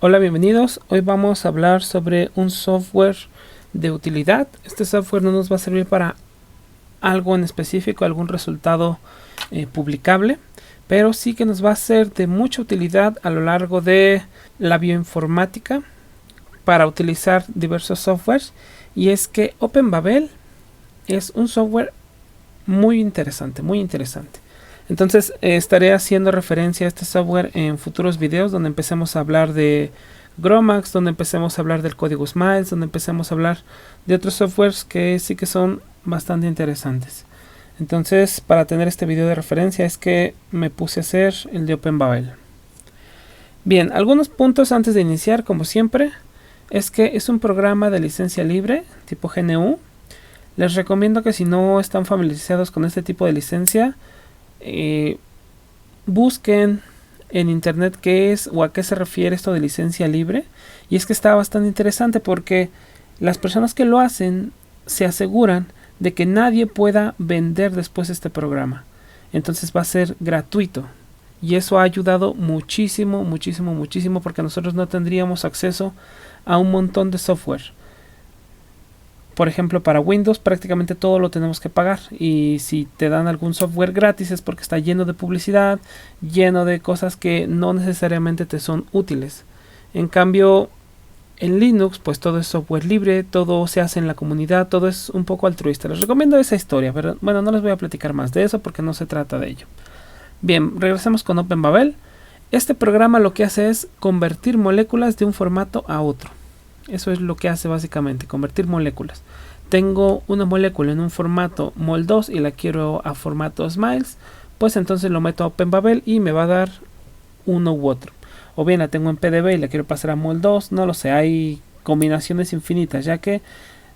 Hola, bienvenidos. Hoy vamos a hablar sobre un software de utilidad. Este software no nos va a servir para algo en específico, algún resultado publicable, pero sí que nos va a ser de mucha utilidad a lo largo de la bioinformática para utilizar diversos softwares. Y es que OpenBabel es un software muy interesante, muy interesante. Entonces estaré haciendo referencia a este software en futuros videos donde empecemos a hablar de Gromax, donde empecemos a hablar del código Smiles, donde empecemos a hablar de otros softwares que sí que son bastante interesantes. Entonces, para tener este video de referencia es que me puse a hacer el de OpenBabel. Bien, algunos puntos antes de iniciar, como siempre, es que es un programa de licencia libre tipo GNU. Les recomiendo que si no están familiarizados con este tipo de licencia, busquen en internet qué es o a qué se refiere esto de licencia libre. Y es que está bastante interesante porque las personas que lo hacen se aseguran de que nadie pueda vender después este programa. Entonces va a ser gratuito. Y eso ha ayudado muchísimo, muchísimo, muchísimo, porque nosotros no tendríamos acceso a un montón de software. Por ejemplo, para Windows prácticamente todo lo tenemos que pagar, y si te dan algún software gratis es porque está lleno de publicidad, lleno de cosas que no necesariamente te son útiles. En cambio, en Linux pues todo es software libre, todo se hace en la comunidad, todo es un poco altruista. Les recomiendo esa historia, pero bueno, no les voy a platicar más de eso porque no se trata de ello. Bien, regresemos con OpenBabel. Este programa lo que hace es convertir moléculas de un formato a otro. Eso es lo que hace básicamente, convertir moléculas. Tengo una molécula en un formato MOL2 y la quiero a formato Smiles, pues entonces lo meto a OpenBabel y me va a dar uno u otro. O bien la tengo en PDB y la quiero pasar a MOL2, no lo sé, hay combinaciones infinitas, ya que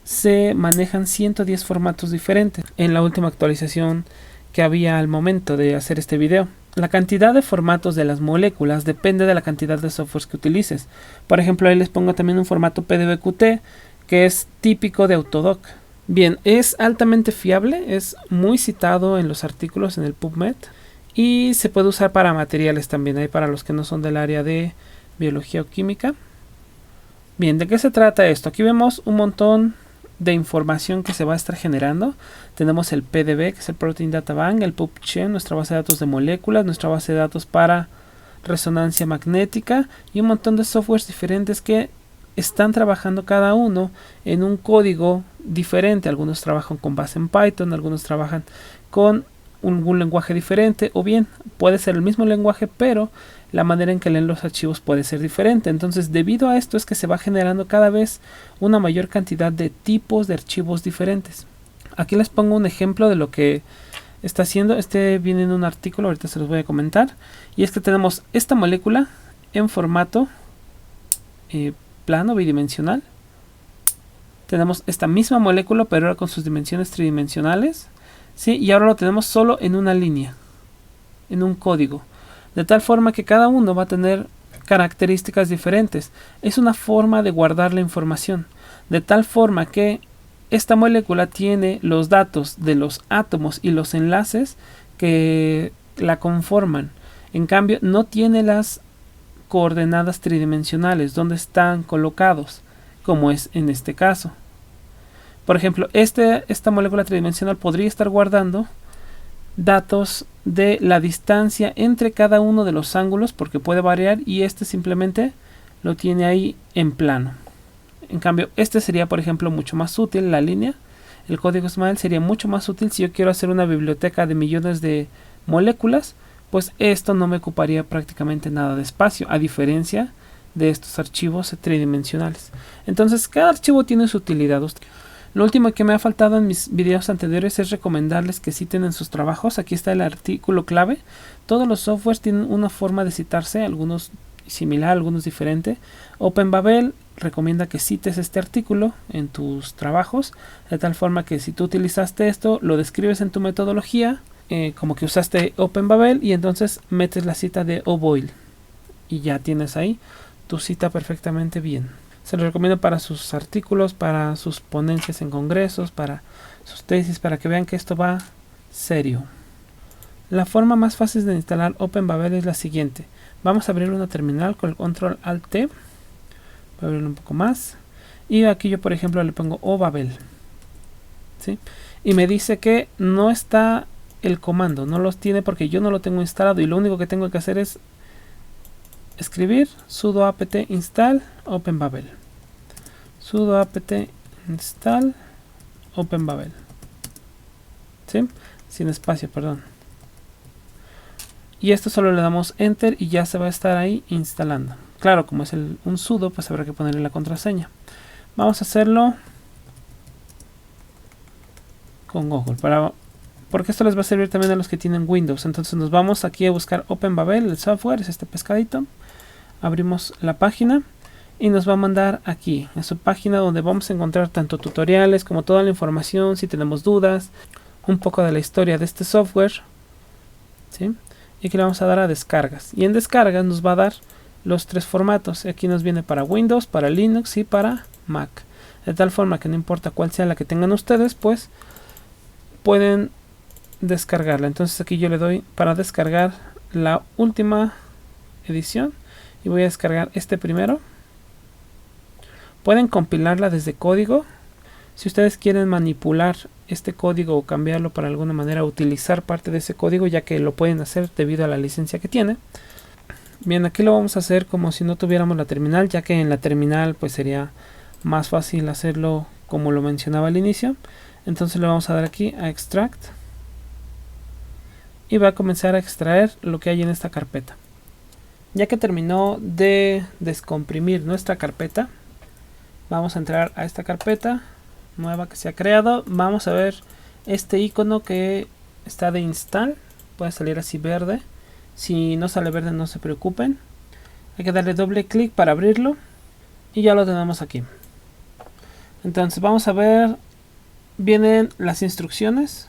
se manejan 110 formatos diferentes en la última actualización que había al momento de hacer este video. La cantidad de formatos de las moléculas depende de la cantidad de softwares que utilices. Por ejemplo, ahí les pongo también un formato PDB-QT que es típico de Autodoc. Bien, es altamente fiable, es muy citado en los artículos en el PubMed y se puede usar para materiales también, hay para los que no son del área de biología o química. Bien, ¿de qué se trata esto? Aquí vemos un montón de información que se va a estar generando. Tenemos el PDB, que es el Protein Data Bank, el PubChem, nuestra base de datos de moléculas, nuestra base de datos para resonancia magnética y un montón de softwares diferentes que están trabajando cada uno en un código diferente. Algunos trabajan con base en Python, algunos trabajan con un lenguaje diferente, o bien puede ser el mismo lenguaje, pero la manera en que leen los archivos puede ser diferente. Entonces, debido a esto es que se va generando cada vez una mayor cantidad de tipos de archivos diferentes. Aquí les pongo un ejemplo de lo que está haciendo. Este viene en un artículo, ahorita se los voy a comentar. Y es que tenemos esta molécula en formato plano, bidimensional. Tenemos esta misma molécula, pero ahora con sus dimensiones tridimensionales. ¿Sí? Y ahora lo tenemos solo en una línea, en un código. De tal forma que cada uno va a tener características diferentes. Es una forma de guardar la información. De tal forma que esta molécula tiene los datos de los átomos y los enlaces que la conforman. En cambio, no tiene las coordenadas tridimensionales, donde están colocados, como es en este caso. Por ejemplo, esta molécula tridimensional podría estar guardando datos de la distancia entre cada uno de los ángulos, porque puede variar, y este simplemente lo tiene ahí en plano. En cambio, este sería, por ejemplo, mucho más útil, la línea. El código Smile sería mucho más útil si yo quiero hacer una biblioteca de millones de moléculas, pues esto no me ocuparía prácticamente nada de espacio, a diferencia de estos archivos tridimensionales. Entonces, cada archivo tiene su utilidad. Lo último que me ha faltado en mis videos anteriores es recomendarles que citen en sus trabajos. Aquí está el artículo clave. Todos los softwares tienen una forma de citarse, algunos similar, algunos diferente. OpenBabel recomienda que cites este artículo en tus trabajos, de tal forma que si tú utilizaste esto, lo describes en tu metodología, como que usaste OpenBabel, y entonces metes la cita de OBOIL y ya tienes ahí tu cita perfectamente bien. Se lo recomiendo para sus artículos, para sus ponencias en congresos, para sus tesis, para que vean que esto va serio. La forma más fácil de instalar OpenBabel es la siguiente. Vamos a abrir una terminal con el Control Alt T Voy a abrirlo un poco más. Y aquí yo, por ejemplo, le pongo Obabel. ¿Sí? Y me dice que no está el comando, no los tiene porque yo no lo tengo instalado. Y lo único que tengo que hacer es escribir sudo apt install openbabel. Sudo apt install openbabel. ¿Sí? Sin espacio, perdón. Y esto solo le damos enter y ya se va a estar ahí instalando. Claro, como es un sudo, pues habrá que ponerle la contraseña. Vamos a hacerlo con Google, porque esto les va a servir también a los que tienen Windows. Entonces nos vamos aquí a buscar openbabel, el software, es este pescadito. Abrimos la página y nos va a mandar aquí, a su página, donde vamos a encontrar tanto tutoriales como toda la información, si tenemos dudas, un poco de la historia de este software, ¿sí? Y aquí le vamos a dar a descargas. Y en descargas nos va a dar los 3 formatos. Aquí nos viene para Windows, para Linux y para Mac. De tal forma que no importa cuál sea la que tengan ustedes, pues pueden descargarla. Entonces aquí yo le doy para descargar la última edición. Y voy a descargar este primero. Pueden compilarla desde código. Si ustedes quieren manipular este código o cambiarlo para alguna manera, utilizar parte de ese código, ya que lo pueden hacer debido a la licencia que tiene. Bien, aquí lo vamos a hacer como si no tuviéramos la terminal, ya que en la terminal pues sería más fácil hacerlo como lo mencionaba al inicio. Entonces le vamos a dar aquí a extract y va a comenzar a extraer lo que hay en esta carpeta. Ya que terminó de descomprimir nuestra carpeta, vamos a entrar a esta carpeta nueva que se ha creado. Vamos a ver este icono que está de install. Puede salir así verde. Si no sale verde, no se preocupen. Hay que darle doble clic para abrirlo y ya lo tenemos aquí. Entonces vamos a ver, vienen las instrucciones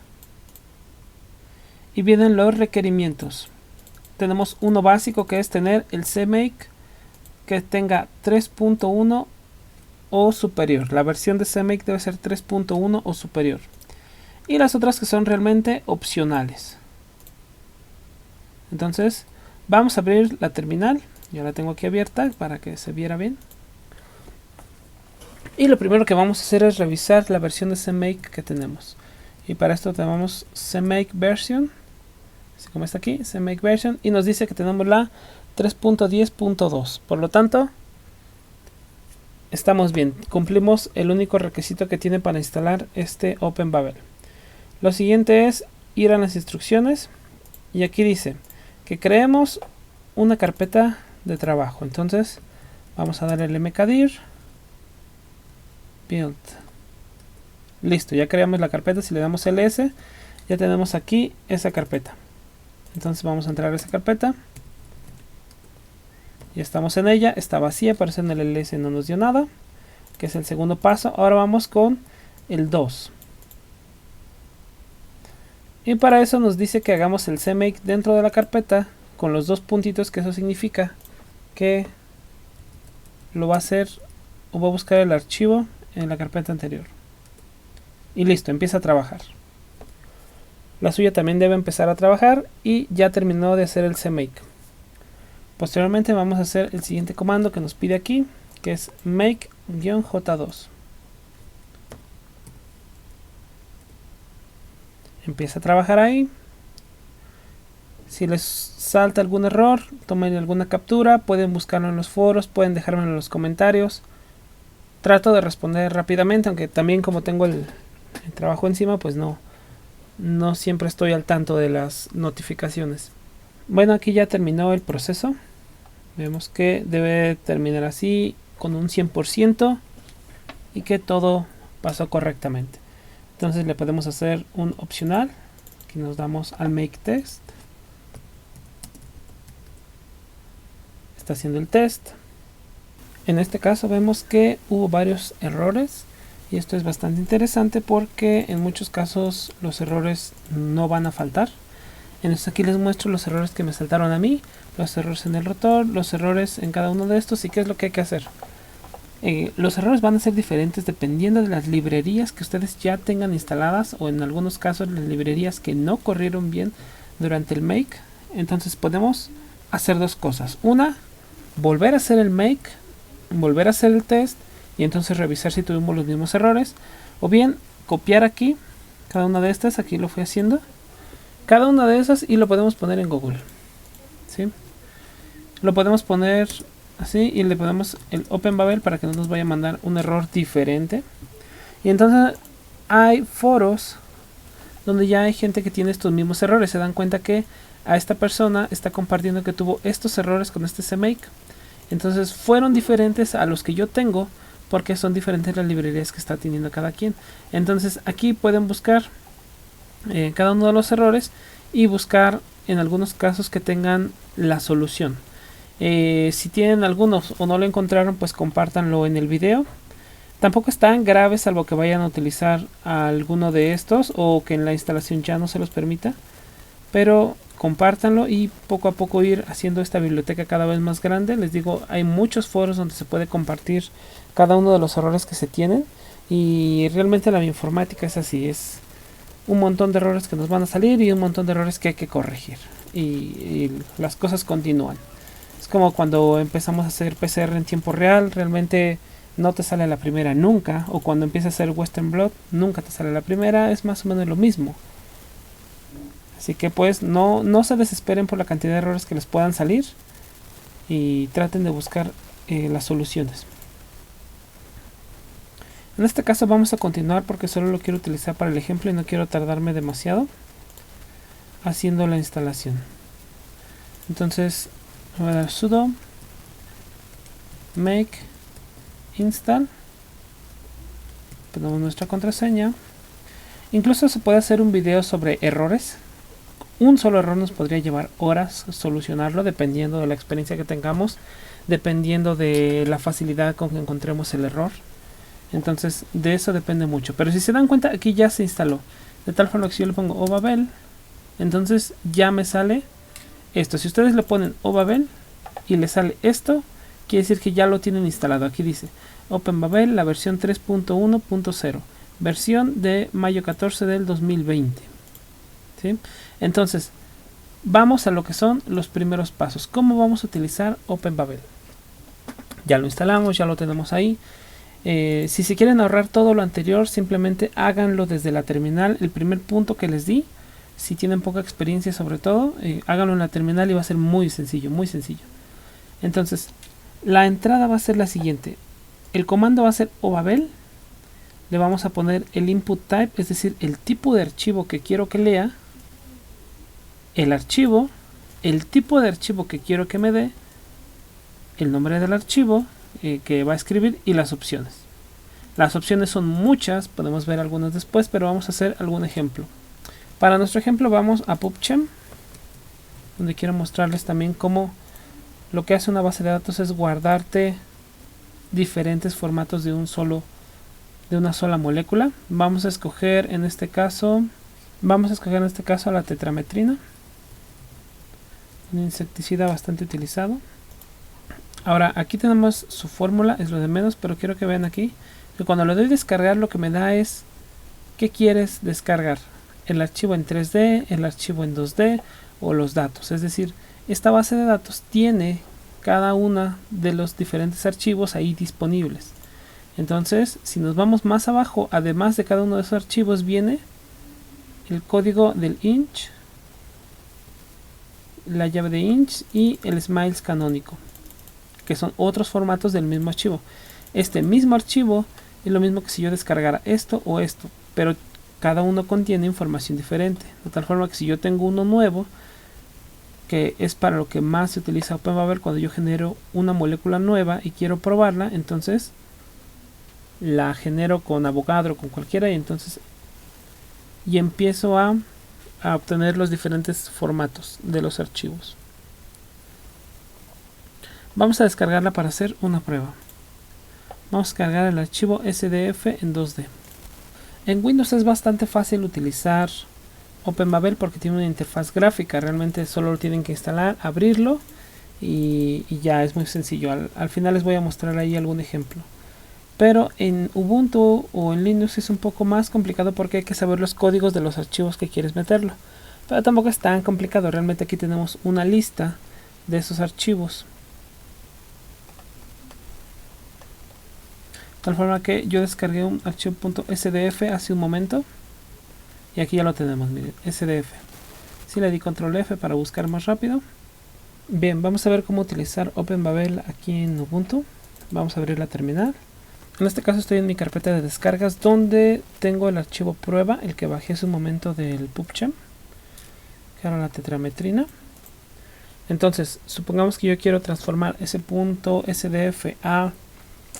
y vienen los requerimientos. Tenemos uno básico, que es tener el CMake que tenga 3.1 o superior. La versión de CMake debe ser 3.1 o superior. Y las otras que son realmente opcionales. Entonces vamos a abrir la terminal. Yo la tengo aquí abierta para que se viera bien. Y lo primero que vamos a hacer es revisar la versión de CMake que tenemos. Y para esto tenemos CMake version, así como está aquí, CMake version, y nos dice que tenemos la 3.10.2. Por lo tanto, estamos bien, cumplimos el único requisito que tiene para instalar este openbabel. Lo siguiente es ir a las instrucciones y aquí dice que creemos una carpeta de trabajo. Entonces vamos a darle el mkdir build. Listo, ya creamos la carpeta. Si le damos ls, ya tenemos aquí esa carpeta. Entonces vamos a entrar a esa carpeta. Ya estamos en ella, está vacía, por eso en el ls no nos dio nada, que es el segundo paso. Ahora vamos con el 2. Y para eso nos dice que hagamos el CMake dentro de la carpeta con los 2 puntitos, que eso significa que lo va a hacer o va a buscar el archivo en la carpeta anterior. Y listo, empieza a trabajar. La suya también debe empezar a trabajar y ya terminó de hacer el CMake. Posteriormente vamos a hacer el siguiente comando que nos pide aquí, que es make-j2. Empieza a trabajar ahí. Si les salta algún error, tomen alguna captura, pueden buscarlo en los foros, pueden dejármelo en los comentarios. Trato de responder rápidamente, aunque también como tengo el trabajo encima, pues no siempre estoy al tanto de las notificaciones. Bueno, aquí ya terminó el proceso. Vemos que debe terminar así con un 100% y que todo pasó correctamente. Entonces le podemos hacer un opcional. Aquí nos damos al make test. Está haciendo el test. En este caso vemos que hubo varios errores. Y esto es bastante interesante porque en muchos casos los errores no van a faltar. Entonces aquí les muestro los errores que me saltaron a mí, los errores en el rotor, los errores en cada uno de estos y qué es lo que hay que hacer. Los errores van a ser diferentes dependiendo de las librerías que ustedes ya tengan instaladas o en algunos casos las librerías que no corrieron bien durante el make. Entonces podemos hacer dos cosas. Una, volver a hacer el make volver a hacer el test y entonces revisar si tuvimos los mismos errores, o bien copiar aquí cada una de estas. Aquí lo fui haciendo, cada una de esas, y lo podemos poner en Google, ¿sí? Lo podemos poner así y le ponemos el Open Babel para que no nos vaya a mandar un error diferente. Y entonces hay foros donde ya hay gente que tiene estos mismos errores. Se dan cuenta que a esta persona está compartiendo que tuvo estos errores con este CMake. Entonces fueron diferentes a los que yo tengo, porque son diferentes las librerías que está teniendo cada quien. Entonces aquí pueden buscar cada uno de los errores y buscar en algunos casos que tengan la solución. Si tienen algunos o no lo encontraron, pues compártanlo en el video. Tampoco es tan grave, salvo que vayan a utilizar alguno de estos o que en la instalación ya no se los permita, pero compártanlo y poco a poco ir haciendo esta biblioteca cada vez más grande. Les digo, hay muchos foros donde se puede compartir cada uno de los errores que se tienen, y realmente la bioinformática es así, es un montón de errores que nos van a salir y un montón de errores que hay que corregir, y las cosas continúan. Es como cuando empezamos a hacer PCR en tiempo real, realmente no te sale la primera nunca, o cuando empiezas a hacer Western Blot nunca te sale la primera, es más o menos lo mismo. Así que pues no se desesperen por la cantidad de errores que les puedan salir, y traten de buscar las soluciones. En este caso vamos a continuar porque solo lo quiero utilizar para el ejemplo y no quiero tardarme demasiado haciendo la instalación. Entonces voy a dar sudo make install, ponemos nuestra contraseña. Incluso se puede hacer un video sobre errores. Un solo error nos podría llevar horas solucionarlo, dependiendo de la experiencia que tengamos, dependiendo de la facilidad con que encontremos el error. Entonces de eso depende mucho. Pero si se dan cuenta, aquí ya se instaló, de tal forma que si yo le pongo obabel, entonces ya me sale esto. Si ustedes le ponen obabel y le sale esto, quiere decir que ya lo tienen instalado. Aquí dice OpenBabel, la versión 3.1.0, versión de mayo 14 del 2020. ¿Sí? Entonces vamos a lo que son los primeros pasos. ¿Cómo vamos a utilizar OpenBabel? Ya lo instalamos, ya lo tenemos ahí. Si se quieren ahorrar todo lo anterior, simplemente háganlo desde la terminal. El primer punto que les di, si tienen poca experiencia sobre todo, háganlo en la terminal y va a ser muy sencillo, muy sencillo. Entonces la entrada va a ser la siguiente. El comando va a ser obabel. Le vamos a poner el input type, es decir, el tipo de archivo que quiero que lea, el archivo, el tipo de archivo que quiero que me dé, el nombre del archivo que va a escribir y las opciones. Las opciones son muchas, podemos ver algunas después, pero vamos a hacer algún ejemplo. Para nuestro ejemplo vamos a PubChem, donde quiero mostrarles también cómo lo que hace una base de datos es guardarte diferentes formatos de una sola molécula. Vamos a escoger en este caso la tetrametrina, un insecticida bastante utilizado. Ahora aquí tenemos su fórmula, es lo de menos, pero quiero que vean aquí que cuando le doy descargar, lo que me da es ¿qué quieres descargar? El archivo en 3D, el archivo en 2D o los datos. Es decir, esta base de datos tiene cada una de los diferentes archivos ahí disponibles. Entonces, si nos vamos más abajo, además de cada uno de esos archivos, viene el código del inch, la llave de inch y el smiles canónico, que son otros formatos del mismo archivo. Este mismo archivo es lo mismo que si yo descargara esto o esto, pero cada uno contiene información diferente, de tal forma que si yo tengo uno nuevo, que es para lo que más se utiliza OpenBabel, cuando yo genero una molécula nueva y quiero probarla, entonces la genero con Avogadro, con cualquiera, y empiezo a obtener los diferentes formatos de los archivos. Vamos a descargarla para hacer una prueba. Vamos a cargar el archivo SDF en 2D. En Windows es bastante fácil utilizar OpenBabel porque tiene una interfaz gráfica. Realmente solo lo tienen que instalar, abrirlo y ya es muy sencillo. Al final les voy a mostrar ahí algún ejemplo. Pero en Ubuntu o en Linux es un poco más complicado porque hay que saber los códigos de los archivos que quieres meterlo. Pero tampoco es tan complicado. Realmente aquí tenemos una lista de esos archivos. Tal forma que yo descargué un archivo .sdf hace un momento. Y aquí ya lo tenemos, miren, SDF. Si le di control F para buscar más rápido. Bien, vamos a ver cómo utilizar OpenBabel aquí en Ubuntu. Vamos a abrir la terminal. En este caso estoy en mi carpeta de descargas donde tengo el archivo prueba, el que bajé hace un momento del PubChem, que era la tetrametrina. Entonces, supongamos que yo quiero transformar ese .sdf a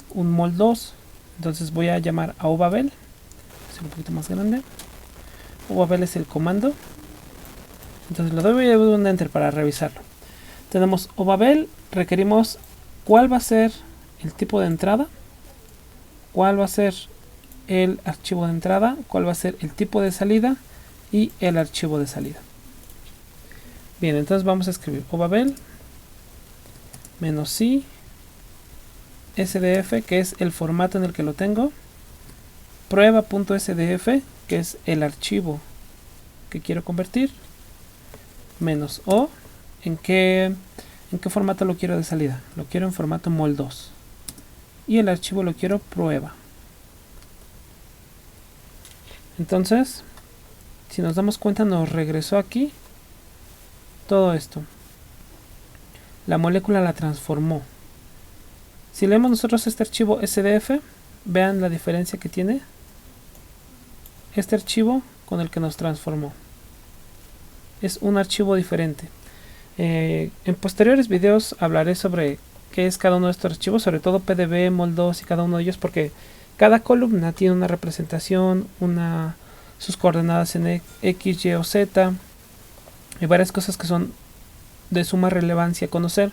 un mol2. Entonces voy a llamar a obabel, es un poquito más grande. Obabel es el comando. Entonces le doy un enter para revisarlo. Tenemos obabel, requerimos cuál va a ser el tipo de entrada, cuál va a ser el archivo de entrada, cuál va a ser el tipo de salida y el archivo de salida. Bien, entonces vamos a escribir obabel -i sdf, que es el formato en el que lo tengo, prueba.sdf, que es el archivo que quiero convertir, -o, ¿en qué formato lo quiero de salida? Lo quiero en formato mol2 y el archivo lo quiero prueba. Entonces, si nos damos cuenta, nos regresó aquí todo esto. La molécula la transformó. Si leemos nosotros este archivo SDF, vean la diferencia que tiene este archivo con el que nos transformó. Es un archivo diferente. En posteriores videos hablaré sobre qué es cada uno de estos archivos, sobre todo PDB, mol2 y cada uno de ellos, porque cada columna tiene una representación, sus coordenadas en X, Y o Z, y varias cosas que son de suma relevancia conocer,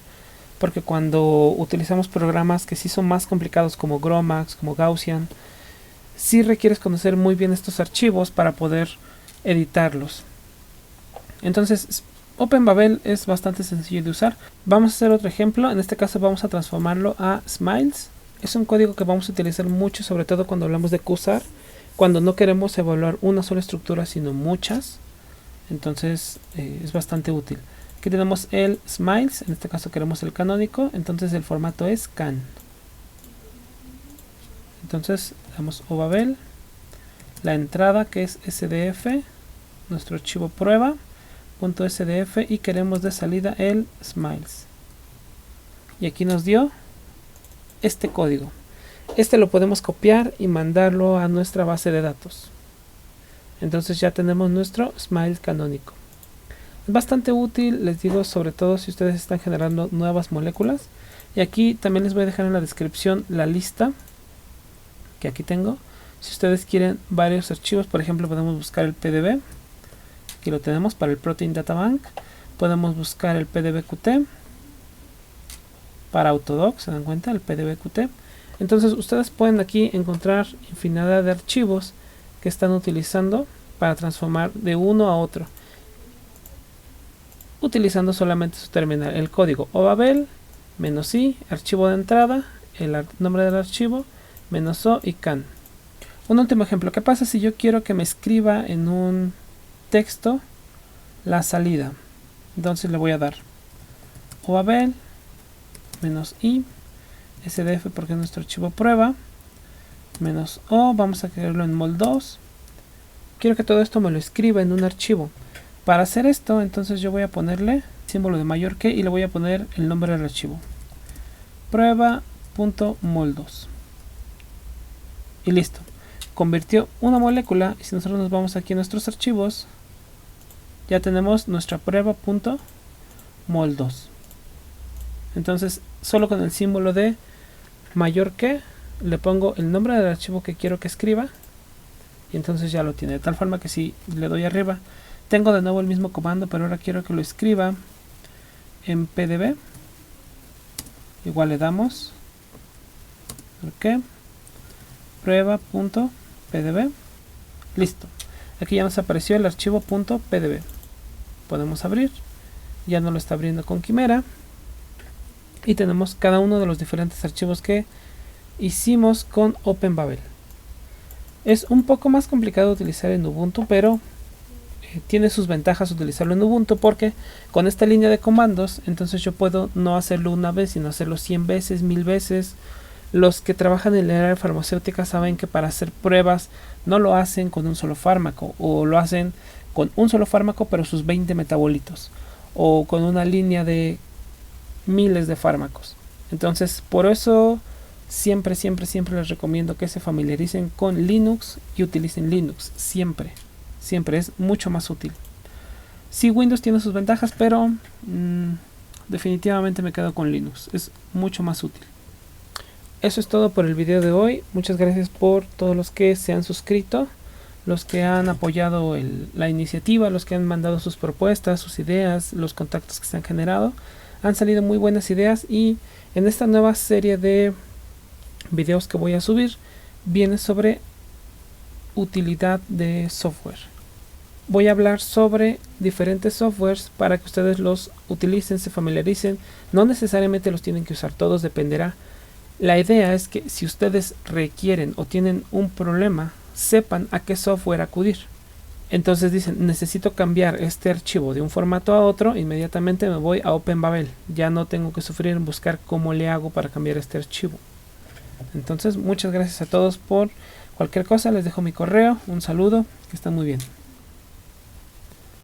porque cuando utilizamos programas que sí son más complicados como GROMACS, como Gaussian, sí requieres conocer muy bien estos archivos para poder editarlos. Entonces, OpenBabel es bastante sencillo de usar. Vamos a hacer otro ejemplo. En este caso vamos a transformarlo a Smiles. Es un código que vamos a utilizar mucho, sobre todo cuando hablamos de QSAR, cuando no queremos evaluar una sola estructura, sino muchas. Entonces es bastante útil. Aquí tenemos el Smiles, en este caso queremos el canónico, entonces el formato es can. Entonces damos obabel, la entrada que es sdf, nuestro archivo prueba, .sdf, y queremos de salida el Smiles. Y aquí nos dio este código. Este lo podemos copiar y mandarlo a nuestra base de datos. Entonces ya tenemos nuestro Smile canónico. Es bastante útil, les digo, sobre todo si ustedes están generando nuevas moléculas. Y aquí también les voy a dejar en la descripción la lista que aquí tengo. Si ustedes quieren varios archivos, por ejemplo, podemos buscar el PDB. Aquí lo tenemos para el Protein Data Bank. Podemos buscar el PDB-QT para Autodoc, se dan cuenta, el PDB-QT. Entonces ustedes pueden aquí encontrar infinidad de archivos que están utilizando para transformar de uno a otro, utilizando solamente su terminal, el código obabel, -i, archivo de entrada, el nombre del archivo, -o y can. Un último ejemplo, ¿qué pasa si yo quiero que me escriba en un texto la salida? Entonces le voy a dar obabel, -i, sdf porque es nuestro archivo prueba, -o, vamos a quererlo en mol2. Quiero que todo esto me lo escriba en un archivo. Para hacer esto, entonces yo voy a ponerle símbolo de mayor que y le voy a poner el nombre del archivo, prueba.mol2, y listo. Convirtió una molécula, y si nosotros nos vamos aquí a nuestros archivos, ya tenemos nuestra prueba.mol2. Entonces solo con el símbolo de mayor que le pongo el nombre del archivo que quiero que escriba, y entonces ya lo tiene, de tal forma que si le doy arriba tengo de nuevo el mismo comando, pero ahora quiero que lo escriba en PDB. Igual le damos ok, prueba.pdb, listo. Aquí ya nos apareció el archivo .pdb. Podemos abrir, ya no lo está abriendo con Quimera, y tenemos cada uno de los diferentes archivos que hicimos con OpenBabel. Es un poco más complicado de utilizar en Ubuntu, pero tiene sus ventajas utilizarlo en Ubuntu, porque con esta línea de comandos entonces yo puedo no hacerlo una vez, sino hacerlo 100 veces, 1000 veces, Los que trabajan en el área farmacéutica saben que para hacer pruebas no lo hacen con un solo fármaco, o lo hacen con un solo fármaco pero sus 20 metabolitos, o con una línea de miles de fármacos. Entonces, por eso siempre les recomiendo que se familiaricen con Linux y utilicen Linux. Siempre es mucho más útil. Sí, Windows tiene sus ventajas, pero definitivamente me quedo con Linux. Es mucho más útil. Eso es todo por el video de hoy. Muchas gracias por todos los que se han suscrito, los que han apoyado la iniciativa, los que han mandado sus propuestas, sus ideas, los contactos que se han generado. Han salido muy buenas ideas, y en esta nueva serie de videos que voy a subir viene sobre utilidad de software. Voy a hablar sobre diferentes softwares para que ustedes los utilicen, se familiaricen. No necesariamente los tienen que usar todos, dependerá. La idea es que si ustedes requieren o tienen un problema, sepan a qué software acudir. Entonces dicen, necesito cambiar este archivo de un formato a otro, inmediatamente me voy a OpenBabel. Ya no tengo que sufrir en buscar cómo le hago para cambiar este archivo. Entonces, muchas gracias a todos por cualquier cosa. Les dejo mi correo. Un saludo, que estén muy bien.